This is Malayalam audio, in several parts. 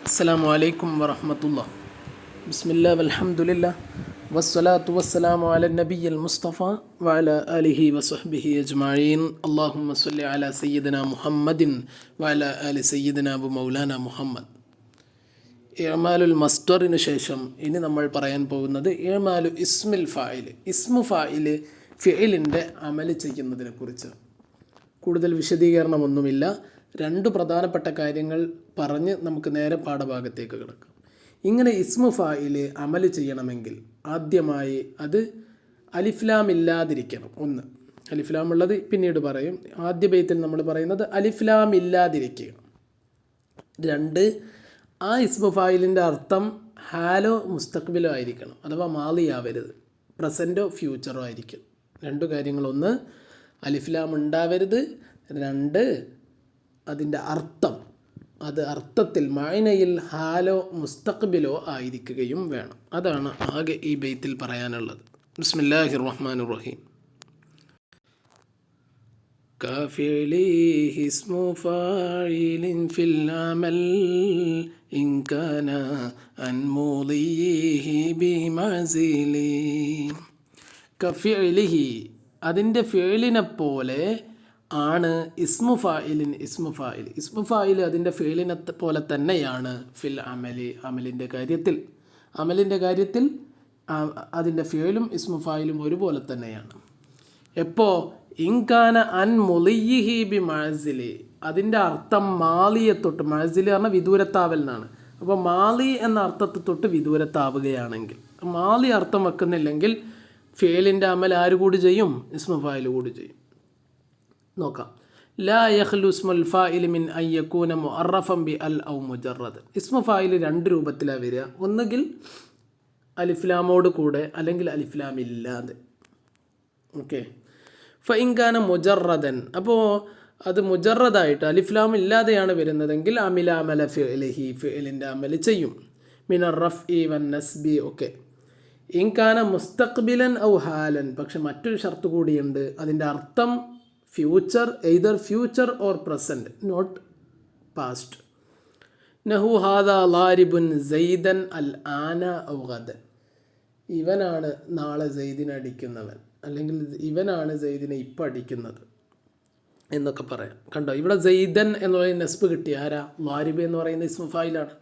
അസ്സലാമു അലൈക്കും വറഹ്മത്തുള്ളാഹി. ബിസ്മില്ലാഹി വൽഹംദുലില്ലാഹ് വസ്സലാത്തു വസ്സലാമു അലാ നബിയ്യിൽ മുസ്തഫ വഅലാ ആലിഹി വസഹ്ബിഹി അജ്മഈൻ. അല്ലാഹുമ്മ സ്വല്ലി അലാ സയ്യിദിനാ മുഹമ്മദിൻ വഅലാ ആലി സയ്യിദിനാ അബു മൗലാന മുഹമ്മദ്. ഇഅ്മാലുൽ മസ്ദറിന് ശേഷം ഇനി നമ്മൾ പറയാൻ പോകുന്നത് ഇഅ്മാലു ഇസ്മിൽ ഫാഇൽ. ഇസ്മു ഫാഇൽ ഫിഇലിൻ്റെ അമൽ ചെയ്യുന്നതിനെക്കുറിച്ച്. കൂടുതൽ വിശദീകരണമൊന്നുമില്ല. രണ്ട് പ്രധാനപ്പെട്ട കാര്യങ്ങൾ പറഞ്ഞ് നമുക്ക് നേരെ പാഠഭാഗത്തേക്ക് കിടക്കാം. ഇങ്ങനെ ഇസ്മു ഫാഇൽ അമൽ ചെയ്യണമെങ്കിൽ ആദ്യമായി അത് അലിഫ്ലാം ഇല്ലാതിരിക്കണം. ഒന്ന്, അലിഫ്ലാം ഉള്ളത് പിന്നീട് പറയും. ആദ്യ ബൈത്തിൽ നമ്മൾ പറയുന്നത് അലിഫ്ലാം ഇല്ലാതിരിക്കുക. രണ്ട്, ആ ഇസ്മു ഫായിലിൻ്റെ അർത്ഥം ഹാലോ മുസ്തഖ്ബിലോ ആയിരിക്കണം, അഥവാ മാളിയാവരുത്, പ്രസൻറ്റോ ഫ്യൂച്ചറോ ആയിരിക്കും. രണ്ടു കാര്യങ്ങൾ: ഒന്ന്, അലിഫ്ലാം ഉണ്ടാവരുത്; രണ്ട്, അതിൻ്റെ അർത്ഥം അത് അർത്ഥത്തിൽ മഅനയിൽ ഹാലോ മുസ്തഖ്ബിലോ ആയിരിക്കുകയും വേണം. അതാണ് ആകെ ഈ ബൈത്തിൽ പറയാനുള്ളത്. ബിസ്മില്ലാഹിർ റഹ്മാനിർ റഹീം. കഫിലിഹി ഇസ്മു ഫാഇലിൻ ഫിൽ അമൽ ഇൻ കാന അൻ മുളിഹി ബിമസിലി. കഫിലിഹി, അതിൻ്റെ ഫിഇലിനെ പോലെ ആണ് ഇസ്മു ഫാഇലിൻ. ഇസ്മു ഫാഇൽ അതിൻ്റെ ഫിഇലിനെ പോലെ തന്നെയാണ് ഫിൽ അമലി, അമലിൻ്റെ കാര്യത്തിൽ അതിൻ്റെ ഫിഇലും ഇസ്മു ഫാഇലും ഒരുപോലെ തന്നെയാണ്. എപ്പോൾ? ഇൻകാന അൻ മുളിയിഹി ബി മഅസിലി, അതിൻ്റെ അർത്ഥം മാളിയെ തൊട്ട്, മഅസിലി പറഞ്ഞാൽ വിദൂരത്താവൽ എന്നാണ്. അപ്പോൾ മാളി എന്ന അർത്ഥത്തെ തൊട്ട് വിദൂരത്താവുകയാണെങ്കിൽ, മാളി അർത്ഥം വെക്കുന്നില്ലെങ്കിൽ ഫിഇലിൻ്റെ അമൽ ആര് കൂടി ചെയ്യും? ഇസ്മു ഫാഇൽ കൂടി ചെയ്യും. നോക്കാം. ലാ യഖ്ലു ഇസ്മുൽ ഫാഇൽ മിൻ അൻ യകൂന മുഅറഫൻ ബി അൽ ഔ മുജറദ്. ഇസ്മു ഫാഇൽ രണ്ട് രൂപത്തിലാണ് വരിക. ഒന്നുകിൽ അലിഫ്ലാമോട് കൂടെ, അല്ലെങ്കിൽ അലിഫ്ലാം ഇല്ലാതെ. ഓക്കെ. ഫഇൻ കാന മുജറദൻ, അപ്പോൾ അത് മുജറദായിട്ട് അലിഫ്ലാം ഇല്ലാതെയാണ് വരുന്നതെങ്കിൽ അമില അമല ഫിഇലിഹി, ഫിഇലിൻ്റെ അമൽ ചെയ്യും. മിനർ റഫ്ഇ വൻ നസ്ബി. ഓക്കെ. ഇൻ കാന മുസ്തഖ്ബിലൻ ഔ ഹാലൻ, പക്ഷെ മറ്റൊരു ഷർത്ത് കൂടിയുണ്ട്. അതിൻ്റെ അർത്ഥം future, either future or present, not past. നഹു ഹാദാ ലാരിബുൻ സൈദൻ അൽ ആന ഔ ഗദൻ. ഇവനാണ് നാളെ സെയ്ദിനെ അടിക്കുന്നവൻ, അല്ലെങ്കിൽ ഇവനാണ് സെയ്ദിനെ ഇപ്പം അടിക്കുന്നത് എന്നൊക്കെ പറയാം. കണ്ടോ, ഇവിടെ സെയ്ദൻ എന്ന് പറയുന്ന നെസ്ബ് കിട്ടിയ ആരാ? ലാരിബ് എന്ന് പറയുന്ന ഇസ്മു ഫായിലാണ്.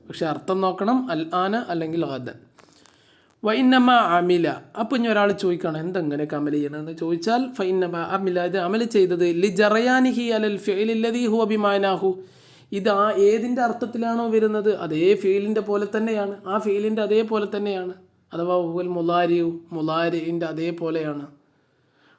പക്ഷെ അർത്ഥം നോക്കണം, അൽ ആന അല്ലെങ്കിൽ ഗദൻ. വൈന്നമ അമില. അപ്പോൾ ഇനി ഒരാൾ ചോദിക്കണം, എന്തെങ്ങനെയൊക്കെ അമൽ ചെയ്യണമെന്ന് ചോദിച്ചാൽ, ഫൈന്നമ അമില, ഇത് അമൽ ചെയ്തത് ലി ജറയാനിഹി അലൽ ഫിഇലില്ലദീ ഹുവ ബിമാനാഹു, ഇത് ഏതിൻ്റെ അർത്ഥത്തിലാണോ വരുന്നത് അതേ ഫിഇലിൻ്റെ പോലെ തന്നെയാണ്, ആ ഫിഇലിൻ്റെ അതേപോലെ തന്നെയാണ്, അഥവാ ഉൽ മുലാരിൻ്റെ അതേപോലെയാണ്.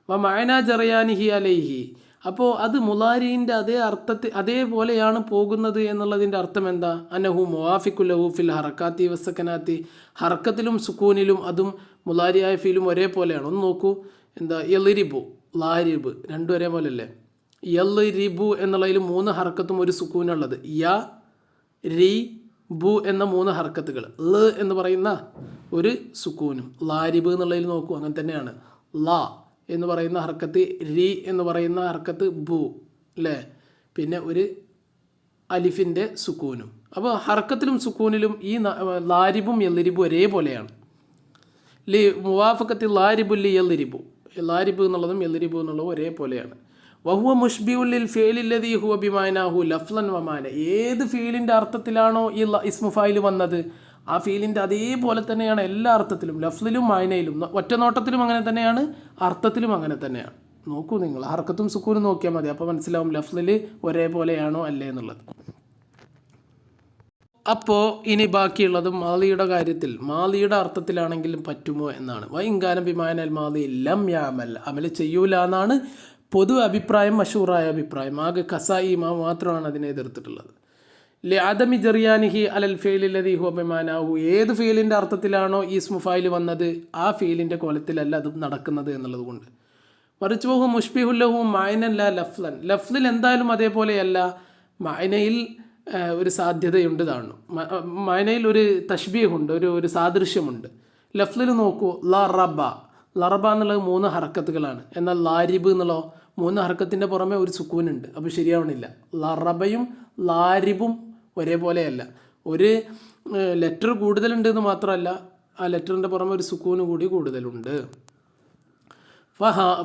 വ മഅന ജറയാനിഹി അലൈഹി, അപ്പോൾ അത് മുലാരിൻ്റെ അതേ അർത്ഥത്തിൽ അതേപോലെയാണ് പോകുന്നത് എന്നുള്ളതിൻ്റെ അർത്ഥം എന്താ? അന്നഹു മുവാഫിഖു ലഹു ഫിൽ ഹറക്കാത്തി വസ്സക്കനാത്തി, ഹറക്കത്തിലും സുക്കൂനിലും അതും മുലാരിയായ ഫീലും ഒരേപോലെയാണ്. ഒന്ന് നോക്കൂ, എന്താ? യൽരിബു, ലാരിബ് രണ്ടും ഒരേപോലെ അല്ലേ? യൽരിബു എന്നുള്ളതിൽ 3 ഹറക്കത്തും ഒരു സുക്കൂനുള്ളത്. യ രി ബു എന്ന 3 ഹറക്കത്തുകൾ, ല എന്ന് പറയുന്ന ഒരു സുക്കൂനും. ലാരിബ് എന്നുള്ളതിൽ നോക്കൂ, അങ്ങനെ തന്നെയാണ്. ല എന്ന് പറയുന്ന ഹർക്കത്ത്, രി എന്ന് പറയുന്ന ഹർക്കത്ത്, ബു അല്ലേ? പിന്നെ ഒരു അലിഫിൻ്റെ സുക്കൂനും. അപ്പോൾ ഹർക്കത്തിലും സുക്കൂനിലും ഈ ലാരിബും യൽരിബും ഒരേപോലെയാണ്. ലി മുവാഫക്കത്തിൽ ലാരിബുൽ ലി യൽരിബു, ലാരിബ് എന്നുള്ളതും യൽരിബു എന്നുള്ളതും ഒരേപോലെയാണ്. വഹുവ മുഷ്ബിഉൽ ലിൽ ഫിഇലില്ലദീ ഹുവ ബിമാനാഹു ലഫ്ളൻ വമാന, ഏത് ഫീലിൻ്റെ അർത്ഥത്തിലാണോ ഈ ഇസ്മു ഫാഇൽ വന്നത് ആ ഫീലിൻ്റെ അതേപോലെ തന്നെയാണ് എല്ലാ അർത്ഥത്തിലും, ലഫ്ലിലും മായനയിലും. ഒറ്റ നോട്ടത്തിലും അങ്ങനെ തന്നെയാണ്, അർത്ഥത്തിലും അങ്ങനെ തന്നെയാണ്. നോക്കൂ നിങ്ങൾ, ഹർക്കത്തും സുക്കൂനും നോക്കിയാൽ മതി, അപ്പോൾ മനസ്സിലാവും ലഫ്ലിൽ ഒരേപോലെയാണോ അല്ലേ എന്നുള്ളത്. അപ്പോൾ ഇനി ബാക്കിയുള്ളതും മാലിയുടെ കാര്യത്തിൽ, മാലിയുടെ അർത്ഥത്തിലാണെങ്കിലും പറ്റുമോ എന്നാണ്. വൈങ്കാനം ബിമാനൽ മാലി ലം യാമൽ, അമൽ ചെയ്യൂല എന്നാണ് പൊതു അഭിപ്രായം, മഷൂറായ അഭിപ്രായം. ആകെ കസായി മാത്രമാണ് അതിനെ എതിർത്തിട്ടുള്ളത്. ലി അദമി ജറിയാനിഹി അലൽ ഫീലില്ലദീ ഹുവ ബിമാനാഹു, ഏത് ഫീലിൻ്റെ അർത്ഥത്തിലാണോ ഈ ഇസ്മു ഫാഇൽ വന്നത് ആ ഫീലിൻ്റെ കോലത്തിലല്ല അതും നടക്കുന്നത് എന്നുള്ളത് കൊണ്ട്. മറിച്ച് മുഷ്ബിഹുൽ ലഹു മഅനൻ ലാ ലഫ്ലൻ, ലഫ്ലിൽ എന്തായാലും അതേപോലെയല്ല, മഅനയിൽ ഒരു സാധ്യതയുണ്ട് താണു, മഅനയിൽ ഒരു തഷ്ബീഹുണ്ട്, ഒരു സാദൃശ്യമുണ്ട്. ലഫ്ലിൽ നോക്കൂ, ലറബ എന്നുള്ളത് 3 ഹർക്കത്തുകളാണ്, എന്നാൽ ലാരിബ് എന്നുള്ള 3 ഹർക്കത്തിൻ്റെ പുറമെ ഒരു സുക്കൂനുണ്ട്. അപ്പോൾ ശരിയാവണില്ല. ലറബയും ലാരിബും ഒരേപോലെയല്ല. ഒരു ലെറ്റർ കൂടുതലുണ്ട് എന്ന് മാത്രമല്ല, ആ ലെറ്ററിൻ്റെ പുറമെ ഒരു സുക്കൂന് കൂടി കൂടുതലുണ്ട്.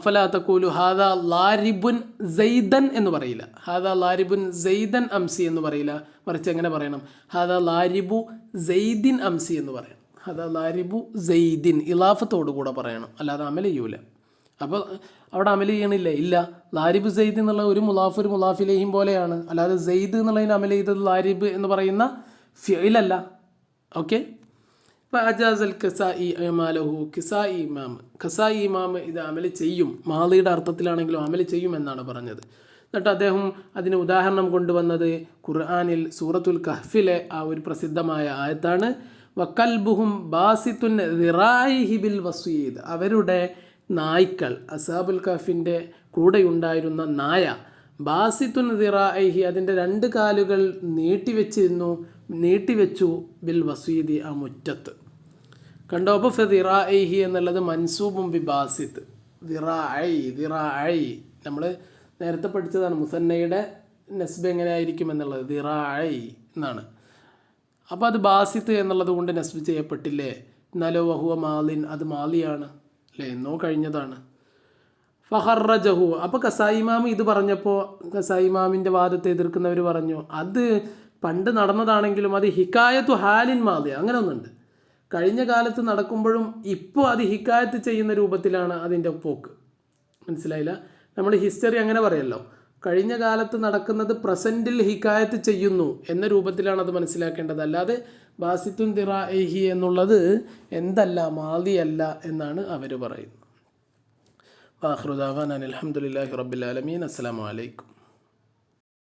ഫലാ തഖൂലു ഹാദാ ലാരിബുൻ സെയ്ദൻ എന്ന് പറയില്ല, ഹാദാ ലാരിബുൻ സെയ്ദൻ അംസി എന്ന് പറയില്ല. മറിച്ച് എങ്ങനെ പറയണം? ഹാദാ ലാരിബു സെയ്ദിൻ അംസി എന്ന് പറയണം. ഹാദാ ലാരിബു സെയ്ദിൻ ഇലാഫത്തോടു കൂടെ പറയണം, അല്ലാതെ അമൽ ചെയ്യൂല. അപ്പോൾ അവിടെ അമൽ ചെയ്യണില്ലേ? ഇല്ല. ലാരിബ് സെയ്ദ് എന്നുള്ള ഒരു മുലാഫ് ഒരു മുലാഫിലേഹിം പോലെയാണ്, അല്ലാതെ സെയ്ദ് എന്നുള്ളതിന് അമൽ ചെയ്തത് ലാരിബ് എന്ന് പറയുന്ന ഫിഅലല്ല. ഓക്കെ. അജാസൽ ഖസാഇ അമാലഹു, ഖസാഇ ഇമാം ഇത് അമൽ ചെയ്യും, മാളിയുടെ അർത്ഥത്തിലാണെങ്കിലും അമൽ ചെയ്യും എന്നാണ് പറഞ്ഞത്. എന്നിട്ട് അദ്ദേഹം അതിന് ഉദാഹരണം കൊണ്ടുവന്നത് ഖുർആനിൽ സൂറത്തുൽ കഹ്ഫിലെ ആ ഒരു പ്രസിദ്ധമായ ആയത്താണ്. വക്കൽബുഹും ബാസിത്തുൻ ദിറാഇഹി ബിൽ വസീദ്, അവരുടെ നായ്ക്കൾ, അസ്ഹാബുൽ കഹ്ഫിൻ്റെ കൂടെയുണ്ടായിരുന്ന നായ, ബാസിത്തുൻ ദിറാഇഹി അതിൻ്റെ 2 കാലുകൾ നീട്ടിവെച്ചു ബിൽ വസീദി ആ മുറ്റത്ത്. കണ്ടോ? അപ്പോൾ ഫിറാഇഹി എന്നുള്ളത് മൻസൂബും ബി ബാസിത്ത്, ദിറാഇ നമ്മൾ നേരത്തെ പഠിച്ചതാണ്. മുസന്നയുടെ നസ്ബ് എങ്ങനെയായിരിക്കും എന്നുള്ളത് ദിറാഇ എന്നാണ്. അപ്പോൾ അത് ബാസിത്ത് എന്നുള്ളത് കൊണ്ട് നസ്ബ് ചെയ്യപ്പെട്ടില്ലേ? എന്നാലോ വഹുവ മാലിൻ, അത് മാലിയാണ് അല്ലേ, എന്നോ കഴിഞ്ഞതാണ്. ഫഹറജഹു, അപ്പോൾ ഖസാഇ ഇമാം ഇത് പറഞ്ഞപ്പോൾ ഖസാഇ ഇമാമിൻ്റെ വാദത്തെ എതിർക്കുന്നവർ പറഞ്ഞു അത് പണ്ട് നടന്നതാണെങ്കിലും അത് ഹിക്കായത്തു ഹാലിൻ മാലിയ, അങ്ങനെ ഒന്നുണ്ട്. കഴിഞ്ഞ കാലത്ത് നടക്കുമ്പോഴും ഇപ്പോൾ അത് ഹിക്കായത്ത് ചെയ്യുന്ന രൂപത്തിലാണ് അതിൻ്റെ പോക്ക്. മനസ്സിലായില്ല? നമ്മൾ ഹിസ്റ്ററി അങ്ങനെ പറയല്ലോ, കഴിഞ്ഞ കാലത്ത് നടക്കുന്നത് പ്രസൻറ്റിൽ ഹിക്കായത്ത് ചെയ്യുന്നു എന്ന രൂപത്തിലാണ് അത് മനസ്സിലാക്കേണ്ടത്. അല്ലാതെ ബാസിത്തുൻ ദിറാഇഹി എന്നുള്ളത് എന്തല്ല, മാലിയല്ല എന്നാണ് അവർ പറയുന്നത്. വാഖിറു ദഅവാനാ അൽഹംദുലില്ലാഹി റബ്ബിൽ ആലമീൻ. അസ്സലാമു അലൈക്കും.